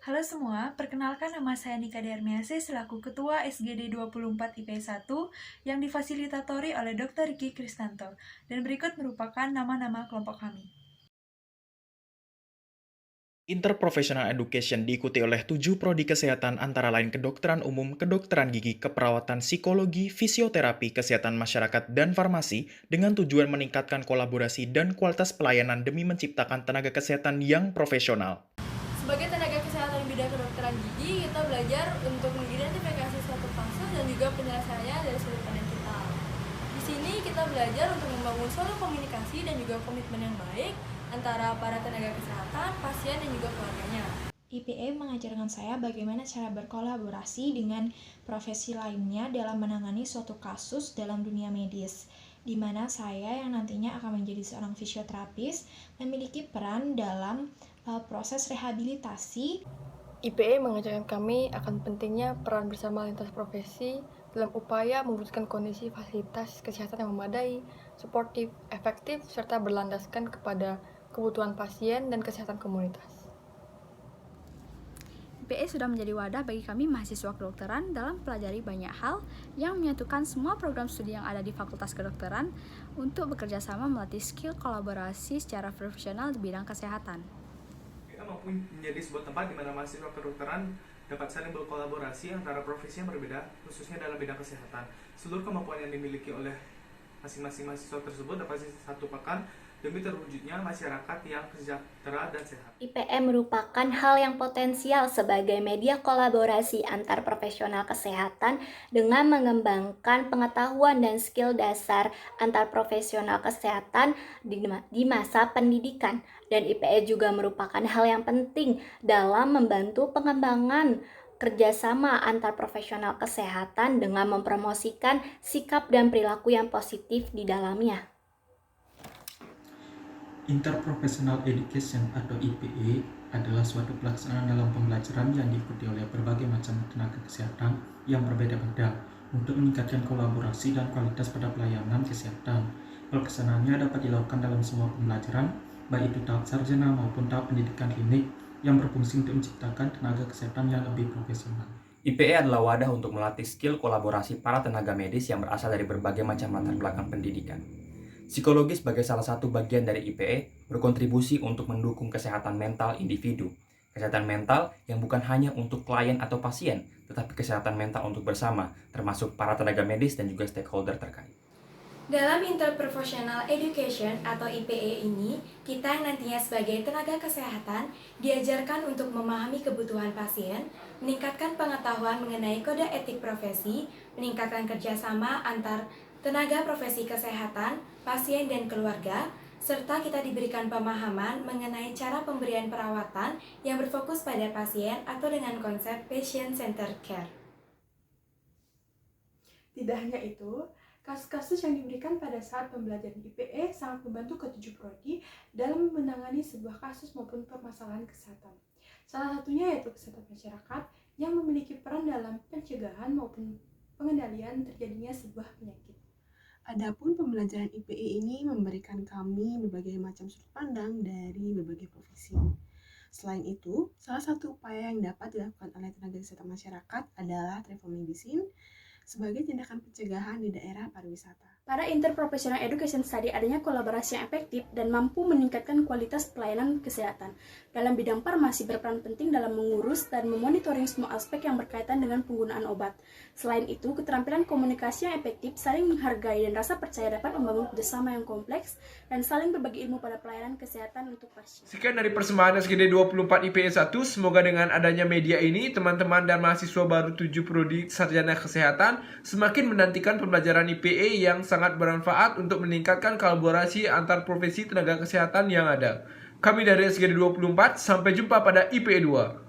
Halo semua, perkenalkan nama saya Nika Darmiase selaku Ketua SGD 24 IP1 yang difasilitatori oleh Dr. Riki Kristanto. Dan berikut merupakan nama-nama kelompok kami. Interprofessional Education diikuti oleh 7 prodi kesehatan antara lain kedokteran umum, kedokteran gigi, keperawatan, psikologi, fisioterapi, kesehatan masyarakat, dan farmasi dengan tujuan meningkatkan kolaborasi dan kualitas pelayanan demi menciptakan tenaga kesehatan yang profesional. Sebagai tenaga kesehatan bidang kedokteran gigi, kita belajar untuk mengidentifikasi suatu kasus dan juga penyelesaiannya dari sudut pandang kita. Di sini kita belajar untuk membangun suatu komunikasi dan juga komitmen yang baik antara para tenaga kesehatan, pasien, dan juga keluarganya. IPE mengajarkan saya bagaimana cara berkolaborasi dengan profesi lainnya dalam menangani suatu kasus dalam dunia medis, di mana saya yang nantinya akan menjadi seorang fisioterapis memiliki peran dalam proses rehabilitasi. IPE mengajarkan kami akan pentingnya peran bersama lintas profesi dalam upaya mewujudkan kondisi fasilitas kesehatan yang memadai, suportif, efektif, serta berlandaskan kepada kebutuhan pasien dan kesehatan komunitas. IPE sudah menjadi wadah bagi kami mahasiswa kedokteran dalam pelajari banyak hal yang menyatukan semua program studi yang ada di Fakultas Kedokteran untuk bekerja sama melatih skill kolaborasi secara profesional di bidang kesehatan. Kita mampu menjadi sebuah tempat di mana mahasiswa kedokteran dapat saling berkolaborasi antara profesi yang berbeda, khususnya dalam bidang kesehatan. Seluruh kemampuan yang dimiliki oleh masing-masing mahasiswa tersebut dapat disatukan demi terwujudnya masyarakat yang sejahtera dan sehat. IPE merupakan hal yang potensial sebagai media kolaborasi antar profesional kesehatan dengan mengembangkan pengetahuan dan skill dasar antar profesional kesehatan di masa pendidikan. Dan IPE juga merupakan hal yang penting dalam membantu pengembangan kerjasama antar profesional kesehatan dengan mempromosikan sikap dan perilaku yang positif di dalamnya. Interprofessional Education atau IPE adalah suatu pelaksanaan dalam pembelajaran yang diikuti oleh berbagai macam tenaga kesehatan yang berbeda-beda untuk meningkatkan kolaborasi dan kualitas pada pelayanan kesehatan. Pelaksanaannya dapat dilakukan dalam semua pembelajaran, baik itu tahap sarjana maupun tahap pendidikan klinik yang berfungsi untuk menciptakan tenaga kesehatan yang lebih profesional. IPE adalah wadah untuk melatih skill kolaborasi para tenaga medis yang berasal dari berbagai macam latar belakang pendidikan. Psikologi sebagai salah satu bagian dari IPE berkontribusi untuk mendukung kesehatan mental individu. Kesehatan mental yang bukan hanya untuk klien atau pasien, tetapi kesehatan mental untuk bersama, termasuk para tenaga medis dan juga stakeholder terkait. Dalam Interprofessional Education atau IPE ini, kita yang nantinya sebagai tenaga kesehatan diajarkan untuk memahami kebutuhan pasien, meningkatkan pengetahuan mengenai kode etik profesi, meningkatkan kerjasama antar tenaga profesi kesehatan, pasien dan keluarga, serta kita diberikan pemahaman mengenai cara pemberian perawatan yang berfokus pada pasien atau dengan konsep patient-centered care. Tidak hanya itu, kasus-kasus yang diberikan pada saat pembelajaran IPE sangat membantu ketujuh prodi dalam menangani sebuah kasus maupun permasalahan kesehatan. Salah satunya yaitu kesehatan masyarakat yang memiliki peran dalam pencegahan maupun pengendalian terjadinya sebuah penyakit. Adapun pembelajaran IPE ini memberikan kami berbagai macam sudut pandang dari berbagai profesi. Selain itu, salah satu upaya yang dapat dilakukan oleh tenaga kesehatan masyarakat adalah travel medicine sebagai tindakan pencegahan di daerah pariwisata. Pada Interprofessional Education Study adanya kolaborasi yang efektif dan mampu meningkatkan kualitas pelayanan kesehatan. Dalam bidang farmasi berperan penting dalam mengurus dan memonitoring semua aspek yang berkaitan dengan penggunaan obat. Selain itu, keterampilan komunikasi yang efektif, saling menghargai dan rasa percaya dapat membangun kerjasama yang kompleks dan saling berbagi ilmu pada pelayanan kesehatan untuk pasien. Sekian dari persembahan SGD 24 IPE 1. Semoga dengan adanya media ini, teman-teman dan mahasiswa baru 7 prodi sarjana kesehatan semakin menantikan pembelajaran IPE yang sangat bermanfaat untuk meningkatkan kolaborasi antar profesi tenaga kesehatan yang ada. Kami dari SGD 24, sampai jumpa pada IPE 2.